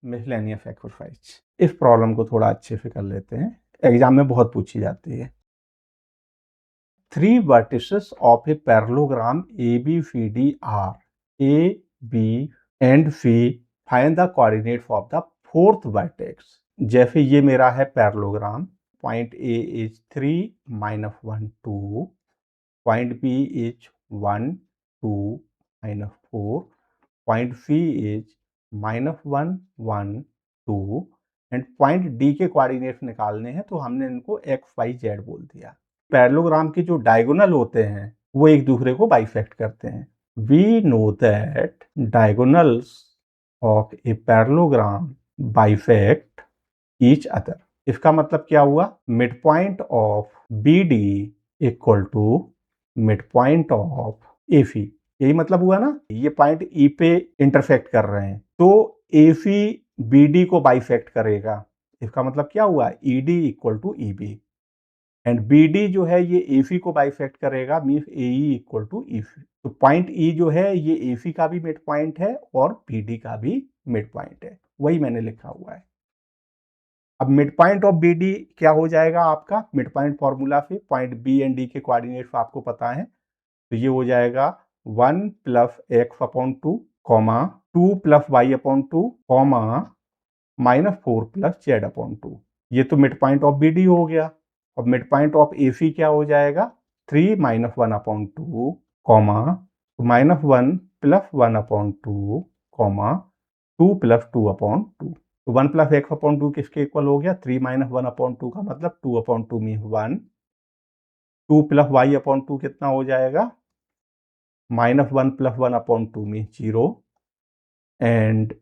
Miscellaneous exercise. इस problem को थोड़ा अच्छे से कर लेते हैं, एग्जाम में बहुत पूछी जाती है। 3 vertices of a parallelogram ABCD are A, B and C. Find the coordinates of the fourth vertex. जैसे ये मेरा है parallelogram, point A is 3 minus 1 2, point B is 1 2 minus 4, point C is -1 1 2 and point D के coordinates निकालने हैं, तो हमने इनको x y z बोल दिया। पैरेललोग्राम के जो डायगोनल होते हैं वो एक दूसरे को बाइसेक्ट करते हैं। We know that diagonals of a parallelogram bisect each other. इसका मतलब क्या हुआ? Mid point of B D equal to mid point of A C. यही मतलब हुआ ना, ये पॉइंट ई पे इंटरसेक्ट कर रहे हैं, तो ए सी बी डी को बाइसेक्ट करेगा। इसका मतलब क्या हुआ? E D equal to E B and B D जो है ये ए सी को बाइसेक्ट करेगा, means A E equal to E C. तो पॉइंट ई जो है ये ए सी का भी मिड पॉइंट है और बी डी का भी मिड पॉइंट है, वही मैंने लिखा हुआ है। अब mid point of B d क्या हो जाएगा आपका? मिड पॉइंट फॉर्मूला से पॉइंट बी एंड डी के कोऑर्डिनेट्स आपको पता है, तो ये हो जाएगा 1 plus x upon 2 comma 2 plus y upon 2 comma -4 plus z upon 2। ये तो mid point of B d हो गया। अब mid point of A c क्या हो जाएगा? 3 - 1 upon 2 comma -1 plus 1 upon 2 comma 2 plus 2 upon 2। तो 1 प्लस एक्स अपॉन 2 किसके इक्वल हो गया? 3 - 1 अपॉन 2 का मतलब 2 upon 2 mean 1। 2 plus y upon 2 कितना हो जाएगा? -1 plus 1 upon 2 mean 0 and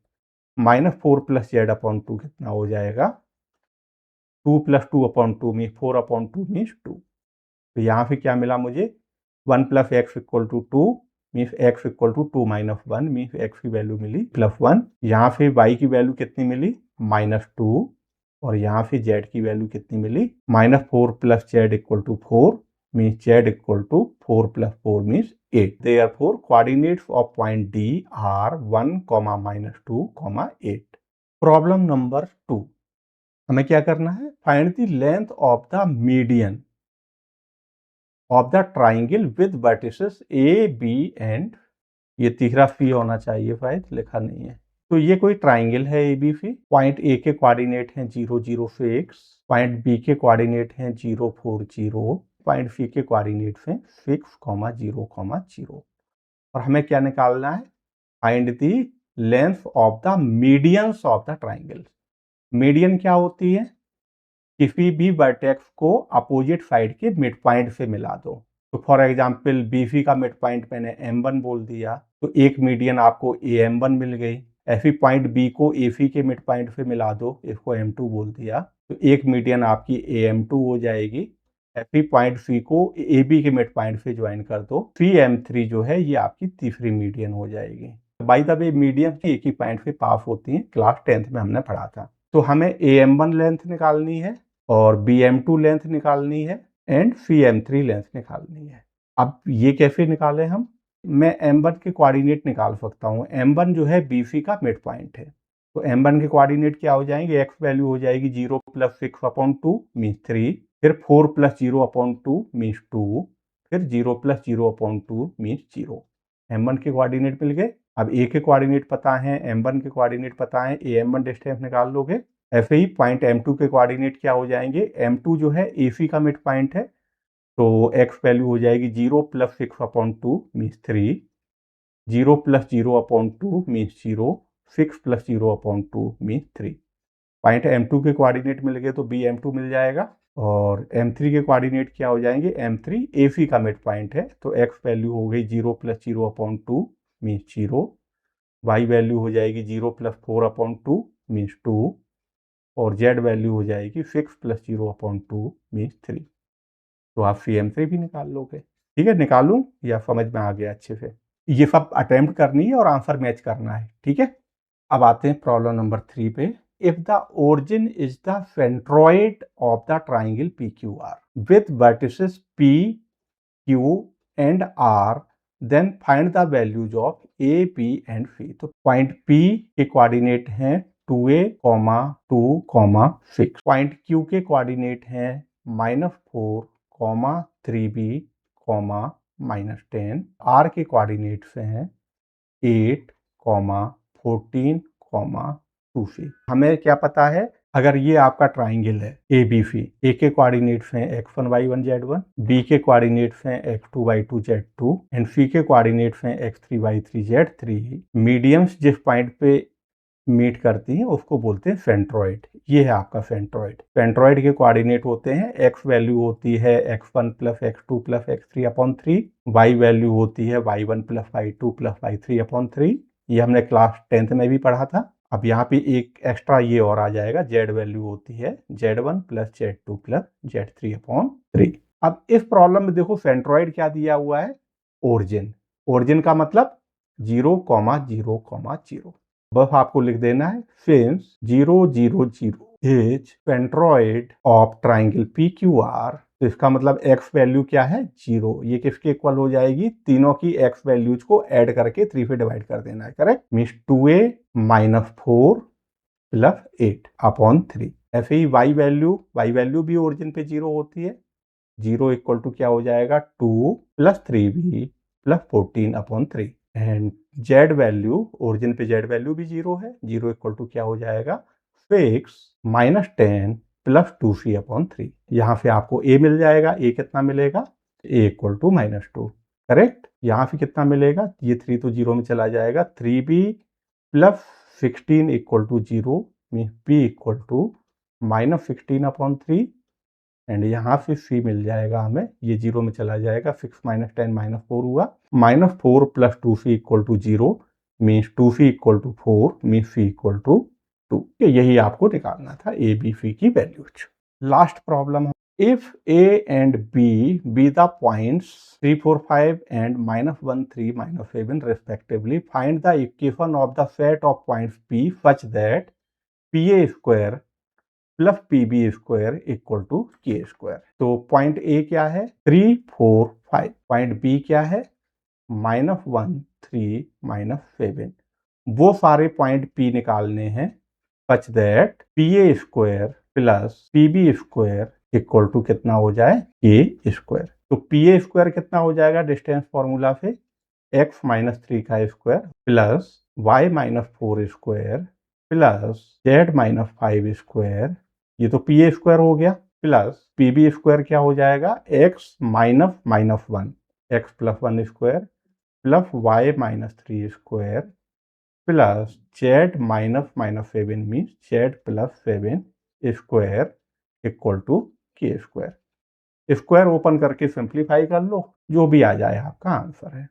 -4 plus z upon 2 कितना हो जाएगा? 2 plus 2 upon 2 mean 4 upon 2 means 2। तो यहाँ से क्या मिला मुझे? 1 plus x equal to 2 means x equal to 2 minus 1 means x की वैल्यू मिली +1। यहाँ से y की वैल्यू कितनी मिली? -2 और यहाँ से z की वैल्यू कितनी मिली? -4 plus z equal to 4 means z equal to 4 plus 4 means 8। Therefore, coordinates of point D are 1, -2, 8। Problem number 2, हमें क्या करना है? Find the length of the median of the triangle with vertices a b and, ये तीसरा सी होना चाहिए, शायद लिखा नहीं है। तो ये कोई ट्राइंगल है A B C. Point A के कोऑर्डिनेट हैं 0 0 6, पॉइंट बी के कोऑर्डिनेट हैं 0 4 0, पॉइंट सी के कोऑर्डिनेट हैं 6, 0, 0 और हमें क्या निकालना है? Find the length of the medians of the triangle. Median क्या होती है? किसी भी वर्टेक्स को अपोजिट साइड के मिड पॉइंट से मिला दो। तो फॉर एग्जांपल बीसी का मिड पॉइंट मैंने M1 बोल दिया, तो एक मीडियन आपको AM1 मिल गई। ऐसी पॉइंट बी को AC के मिड पॉइंट से मिला दो, इसको M2 बोल दिया, तो एक मीडियन आपकी AM2 हो जाएगी। ऐसी पॉइंट सी को AB के मिड पॉइंट से ज्वाइन कर दो, CM3 जो है ये आपकी तीसरी मीडियन हो जाएगी। बाय द वे मीडियन एक ही पॉइंट से पास होती हैं, क्लास 10th में हमने पढ़ा था। तो हमें AM1 लेंथ निकालनी है और BM2 लेंथ निकालनी है एंड CM3 लेंथ निकालनी है। अब ये कैसे निकालें हम? मैं M1 के कोऑर्डिनेट निकाल सकता हूँ। M1 जो है BC का मिड पॉइंट है, तो M1 के कोऑर्डिनेट क्या हो जाएंगे? x वैल्यू हो जाएगी 0 प्लस 6 अपॉन 2 मीन्स 3, फिर 4 प्लस 0 अपॉन 2 मीन्स 2, फिर 0 प्लस 0 अपॉन 2 मीन्स 0। M1 के कोऑर्डिनेट मिल गए। अब A के कोऑर्डिनेट पता है, M1 के कोऑर्डिनेट पता है, AM1 डिस्टेंस निकाल लोगे। ऐसे ही पॉइंट M2 के कोऑर्डिनेट क्या हो जाएंगे? M2 जो है AC का मिड पॉइंट है, तो x वैल्यू हो जाएगी 0 plus 6 upon 2 means 3, 0 plus 0 upon 2 means 0, 6 plus 0 upon 2 means 3। Point M2 के कोऑर्डिनेट मिल गए तो BM2 मिल जाएगा और M3 के कोऑर्डिनेट क्या हो जाएंगे? M3 AC का मिड पॉइंट है, तो x वैल्यू हो गई 0 plus 0 upon 2 means 0, y value हो जाएगी 0 प्लस 4 अपॉन 2 मीन्स 2 और z वैल्यू हो जाएगी 6 प्लस 0 अपॉन 2 मीन्स 3। तो आप CM3 भी निकाल लोगे। ठीक है, निकालूं या समझ में आ गया अच्छे से? ये सब अटेम्प्ट करनी है और आंसर मैच करना है। ठीक है, अब आते हैं प्रॉब्लम नंबर 3 पे। If the origin is the centroid of the triangle PQR with vertices P, Q and R, then find the values of A, B and C। तो पॉइंट P के कोऑर्डिनेट हैं 2a, 2, 6। पॉइंट Q के coordinate हैं -4, 3b, -10। R के coordinates हैं 8, 14, 2c। हमें क्या पता है, अगर ये आपका ट्राइंगल है ABC, ए के कोऑर्डिनेट्स हैं x1, y1, z1, बी के कोऑर्डिनेट्स हैं x2, y2, z2 एंड सी के कोऑर्डिनेट्स हैं x3, y3, z3। मीडियम्स जिस पॉइंट पे मीट करती हैं उसको बोलते हैं सेंट्रॉइड। ये है आपका सेंट्रॉइड। सेंट्रॉइड के कोऑर्डिनेट होते हैं, x वैल्यू होती है x1 plus x2 plus x3 upon 3, y value होती है y1 plus y2 plus y3 upon 3। ये हमने क्लास 10th में भी पढ़ा था। अब यहाँ पे एक एक्स्ट्रा ये और आ जाएगा, z वैल्यू होती है z1 plus z2 plus z3 upon 3। अब इस प्रॉब्लम में देखो सेंट्रॉइड क्या दिया हुआ है, ओरिजिन। ओरिजिन का मतलब 0, 0, 0। बस आपको लिख देना है since 0, 0, 0 is centroid of triangle PQR। तो इसका मतलब x वैल्यू क्या है, 0। ये किसके इक्वल हो जाएगी, तीनों की x वैल्यूज को ऐड करके 3 से डिवाइड कर देना है, correct. Means 2a - 4 plus 8 upon 3। ऐसे ही y वैल्यू भी ओरिजिन पे 0 होती है। 0 इक्वल टू क्या हो जाएगा, 2 plus 3b plus 14 upon 3। And z value, origin पे z वैल्यू भी 0 है। 0 इक्वल टू क्या हो जाएगा, 6 -10 प्लस 2c अपॉन 3। यहाँ से आपको a मिल जाएगा। a कितना मिलेगा, a इक्वल टू -2, करेक्ट। यहाँ से कितना मिलेगा, ये 3 तो 0 में चला जाएगा। 3b plus 16 equal to 0 mean b equal to -16 upon 3। And यहाँ से c मिल जाएगा हमें, ये 0 में चला जाएगा। 6 - 10 -4 हुआ। -4 plus 2c equal to 0 means 2c equal to 4 means c equal to 2। यही आपको निकालना था a b c की values. Last problem, if a and b be the points 3, 4, 5 and -1, 3, -7 respectively, find the equation of the set of points P such that PA square plus PB square equal to K square. तो point A क्या है, 3, 4, 5। Point B क्या है, -1, 3, -7। वो सारे point P निकालने हैं such that PA square plus PB square equal to कितना हो जाए, K स्क्वायर। तो PA स्क्वायर कितना हो जाएगा, डिस्टेंस फॉर्मूला से x - 3 का square plus y - 4 square plus z - 5 square, ये तो PA स्क्वायर हो गया, प्लस PB स्क्वायर क्या हो जाएगा, x -1, x plus 1 square plus y - 3 square plus z -7 means z plus 7 square equal to K square. Square open करके simplify कर लो, जो भी आ जाए आपका आंसर है।